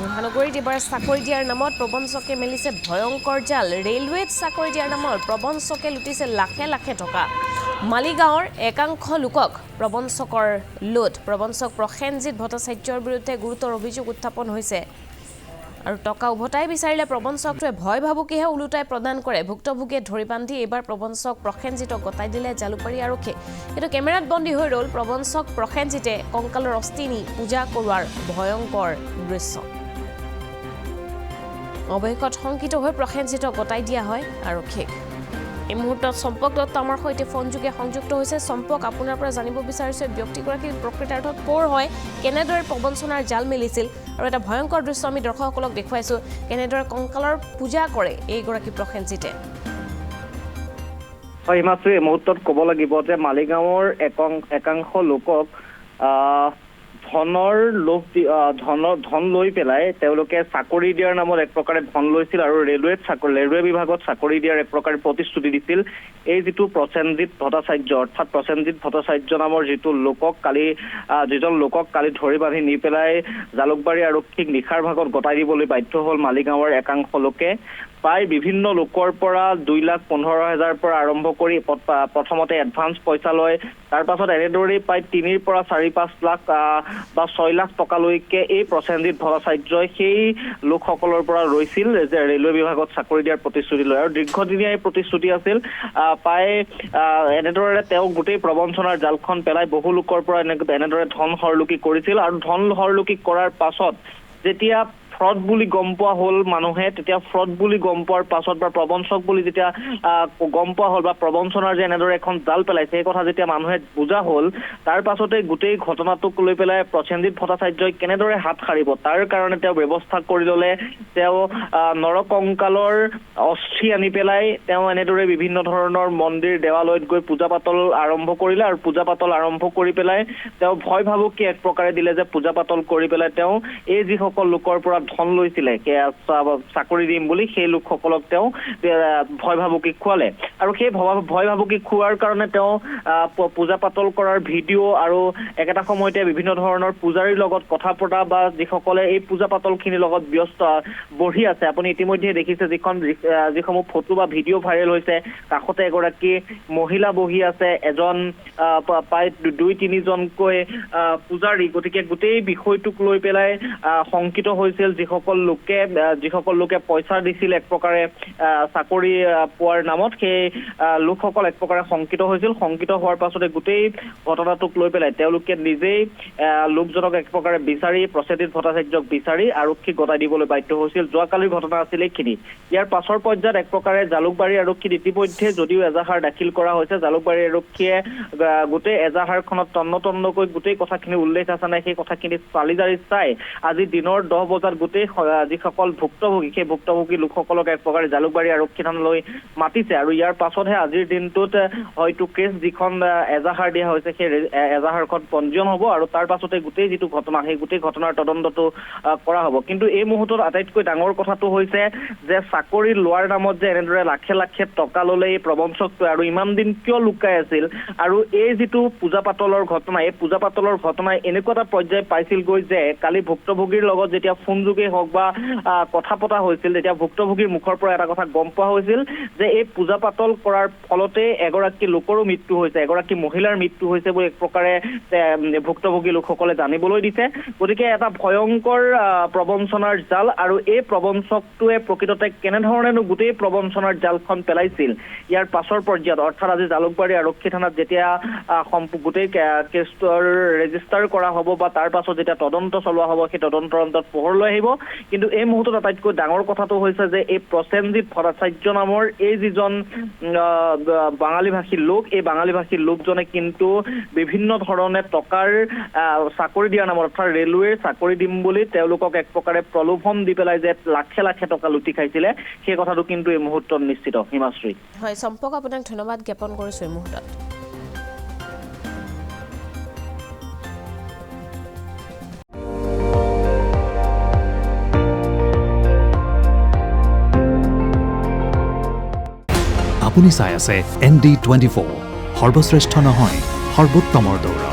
মহানগৰীত এবাৰ চাকৰি দিয়াৰ নামত প্ৰবঞ্চকে মেলিছে ভয়ংকৰ জাল ৰেলৱেত চাকৰি দিয়াৰ নামত প্ৰবঞ্চকে লুটিছে লাখে লাখে টকা মালিগাঁৱৰ একাংশ লোকক প্ৰবঞ্চকৰ লুট প্ৰবঞ্চক প্ৰসেনজিৎ ভট্টাচাৰ্যৰ বিৰুদ্ধে গুৰুতৰ অভিযোগ উত্থাপন হৈছে আৰু টকা উভতাই বিচাৰিলে প্ৰবঞ্চকটোৱে ভয় ভাবুকিহে উলুটাই প্ৰদান কৰে ভুক্তভোগীয়ে ধৰি বান্ধি এবাৰ প্ৰবঞ্চক প্ৰসেনজিৎক গতাই দিলে জালুকবাৰী আৰক্ষী কিন্তু কেমেৰাত বন্দী হৈ ৰল প্ৰবঞ্চক প্ৰসেনজিতে কংকালৰ অস্থি নি পূজা কৰোৱাৰ ভয়ংকৰ দৃশ্য অৱশেষত শংকিত হৈ প্ৰসেনজিৎক গতাই দিয়া হয় আৰক্ষীক এই মুহূৰ্তত সম্পক দত্ত আমাৰ সৈতে ফোনযোগে সংযুক্ত হৈছে সম্পক আপোনাৰ পৰা জানিব বিচাৰিছে ব্যক্তিগৰাকী প্ৰকৃতাৰ্থত ক'ৰ হয় কেনেদৰে প্ৰবঞ্চনাৰ জাল মেলিছিল আৰু এটা ভয়ংকৰ দৃশ্য আমি দৰ্শকসকলক দেখুৱাইছো কেনেদৰে কংকালৰ পূজা কৰে এইগৰাকী প্ৰসেনজিতে হিমাশ্ৰী এই মুহূৰ্তত ক'ব লাগিব যে মালিগাঁৱৰ একাংশ লোকক ধন লৈ পেলাই তেওঁলোকে চাকৰি দিয়াৰ নামত এক প্ৰকাৰে ধন লৈছিল আৰু ৰেলৱে বিভাগত চাকৰি দিয়াৰ এক প্ৰকাৰে প্ৰতিশ্ৰুতি দিছিল এই যিটো প্ৰসেনজিৎ ভট্টাচাৰ্য অৰ্থাৎ প্ৰসেনজিৎ ভট্টাচাৰ্য নামৰ যিজন লোকক কালি ধৰি বান্ধি নি পেলাই জালুকবাৰী আৰক্ষীক নিশাৰ ভাগত গতাই দিবলৈ বাধ্য হ'ল মালিগাঁৱৰ একাংশ লোকে প্ৰায় বিভিন্ন লোকৰ পৰা 2,15,000 পৰা আৰম্ভ কৰি প্ৰথমতে এডভান্স পইচা লয় তাৰ পাছত এনেদৰে প্ৰায় 3 পৰা 4-5 লাখ বা 6 লাখ টকালৈকে এই প্ৰসেনজিৎ ভট্টাচাৰ্যই সেই লোকসকলৰ পৰা লৈছিল যে ৰেলৱে বিভাগত চাকৰি দিয়াৰ প্ৰতিশ্ৰুতি লয় আৰু দীৰ্ঘদিনীয়া এই প্ৰতিশ্ৰুতি আছিল প্ৰায় এনেদৰে তেওঁ গোটেই প্ৰবঞ্চনাৰ জালখন পেলাই বহু লোকৰ পৰা এনেদৰে ধন হৰলুকি কৰিছিল আৰু ধন হৰলুকি কৰাৰ পাছত যেতিয়া ফ্ৰড বুলি গম পোৱা হ'ল মানুহে তেতিয়া ফ্ৰড বুলি গম পোৱাৰ পাছত বা প্ৰবঞ্চক বুলি যেতিয়া গম পোৱা হ'ল বা প্ৰবঞ্চনাৰ যে এনেদৰে এখন জাল পেলাইছে সেই কথা যেতিয়া মানুহে বুজা হ'ল তাৰ পাছতে গোটেই ঘটনাটোক লৈ পেলাই প্ৰসেনজিৎ ভট্টাচাৰ্যই কেনেদৰে হাত সাৰিব তাৰ কাৰণে তেওঁ ব্যৱস্থা কৰি ল'লে তেওঁ নৰকংকালৰ অস্থি আনি পেলাই তেওঁ এনেদৰে বিভিন্ন ধৰণৰ মন্দিৰ দেৱালয়ত গৈ পূজা পাতল আৰম্ভ কৰিলে আৰু পূজা পাতল আৰম্ভ কৰি পেলাই তেওঁ ভয় ভাবুকি এক প্ৰকাৰে দিলে যে পূজা পাতল কৰি পেলাই তেওঁ এই যিসকল লোকৰ পৰা ধন লৈছিলে চাকৰি দিম বুলি সেই লোকসকলক তেওঁ ভয় ভাবুকি খুৱালে আৰু সেই ভয় ভাবুকি খোৱাৰ কাৰণে তেওঁ পূজা পাতল কৰাৰ ভিডিঅ' আৰু একেটা সময়তে বিভিন্ন ধৰণৰ পূজাৰীৰ লগত কথা পতা বা যিসকলে এই পূজা পাতলখিনিৰ লগত ব্যস্ত বহি আছে আপুনি ইতিমধ্যে দেখিছে যিসমূহ ফটো বা ভিডিঅ' ভাইৰেল হৈছে কাষতে এগৰাকী মহিলা বহি আছে এজন প্ৰায় 2-3জনকৈ পূজাৰী গতিকে গোটেই বিষয়টোক লৈ পেলাই শংকিত হৈছিল যিসকল লোকে পইচা দিছিল এক প্ৰকাৰে চাকৰি পোৱাৰ নামত সেই লোকসকল এক প্ৰকাৰে শংকিত হৈছিল শংকিত হোৱাৰ পাছতে গোটেই ঘটনাটোক লৈ পেলাই তেওঁলোকে নিজেই লোকজনক এক প্ৰকাৰে বিচাৰি প্ৰসেনজিৎ ভট্টাচাৰ্যক বিচাৰি আৰক্ষীক গতাই দিবলৈ বাধ্য হৈছিল যোৱাকালিৰ ঘটনা আছিল এইখিনি ইয়াৰ পাছৰ পৰ্যায়ত এক প্ৰকাৰে জালুকবাৰী আৰক্ষীত ইতিমধ্যে যদিও এজাহাৰ দাখিল কৰা হৈছে জালুকবাৰী আৰক্ষীয়ে গোটেই এজাহাৰখনত তন্নতন্নকৈ গোটেই কথাখিনি উল্লেখ আছে নাই সেই কথাখিনি চালি জাৰি চাই আজি দিনৰ 10 বজাত গোটেই যিসকল ভুক্তভোগী সেই ভুক্তভোগী লোকসকলক এক প্ৰকাৰে জালুকবাৰী আৰক্ষী থানালৈ মাতিছে আৰু ইয়াৰ পাছতহে আজিৰ দিনটোত হয়তো কেছ যিখন এজাহাৰ দিয়া হৈছে সেই এজাহাৰখন পঞ্জীয়ন হ'ব আৰু তাৰ পাছতে গোটেই যিটো ঘটনা সেই গোটেই ঘটনাৰ তদন্তটো কৰা হ'ব কিন্তু এই মুহূৰ্তত আটাইতকৈ ডাঙৰ কথাটো হৈছে যে চাকৰি লোৱাৰ নামত যে এনেদৰে লাখে লাখে টকা ল'লে এই প্ৰবঞ্চকটোৱে আৰু ইমান দিন কিয় লুকাই আছিল আৰু এই যিটো পূজা পাতলৰ ঘটনা এই পূজা পাতলৰ ঘটনাই এনেকুৱা এটা পৰ্যায় পাইছিলগৈ যে কালি ভুক্তভোগীৰ লগত যেতিয়া ফোনযোগে হওক বা কথা পতা হৈছিল তেতিয়া ভুক্তভোগীৰ মুখৰ পৰা এটা কথা গম পোৱা হৈছিল যে এই পূজা পাতল কৰাৰ ফলতে এগৰাকী লোকৰো মৃত্যু হৈছে এগৰাকী মহিলাৰ মৃত্যু হৈছে বুলি এক প্ৰকাৰে ভুক্তভোগী লোকসকলে জানিবলৈ দিছে গতিকে এটা ভয়ংকৰ প্ৰবঞ্চনাৰ জাল আৰু এই প্ৰবঞ্চকটোৱে প্ৰকৃততে কেনেধৰণেনো গোটেই প্ৰবঞ্চনাৰ জালখন পেলাইছিল ইয়াৰ পাছৰ পৰ্যায়ত অৰ্থাৎ আজি জালুকবাৰী আৰক্ষী থানাত যেতিয়া গোটেই কেছটোৰ ৰেজিষ্টাৰ কৰা হ'ব বা তাৰ পাছত যেতিয়া তদন্ত চলোৱা হ'ব সেই তদন্তৰ অন্তত পোহৰ লৈ আহিব কিন্তু এই মুহূৰ্তত আটাইতকৈ ডাঙৰ কথাটো হৈছে যে এই প্ৰসেনজিৎ ভট্টাচাৰ্য নামৰ এই যিজন বাঙালী ভাষী লোক এই বাঙালী ভাষী লোকজনে কিন্তু বিভিন্ন ধৰণে টকাৰ চাকৰি দিয়াৰ নামত অৰ্থাৎ ৰেলৱেৰ চাকৰি দিম বুলি তেওঁলোকক এক প্ৰকাৰে প্ৰলোভন দি পেলাই যে লাখে লাখে টকা লুটি খাইছিলে সেই কথাটো কিন্তু এই মুহূৰ্তত নিশ্চিত হিমাশ্ৰী হয় সম্পক আপোনাক ধন্যবাদ জ্ঞাপন কৰিছো এই মুহূৰ্তত আপুনি চাই আছে ND24 সৰ্বশ্ৰেষ্ঠ নহয় সৰ্বোত্তমৰ দৌৰ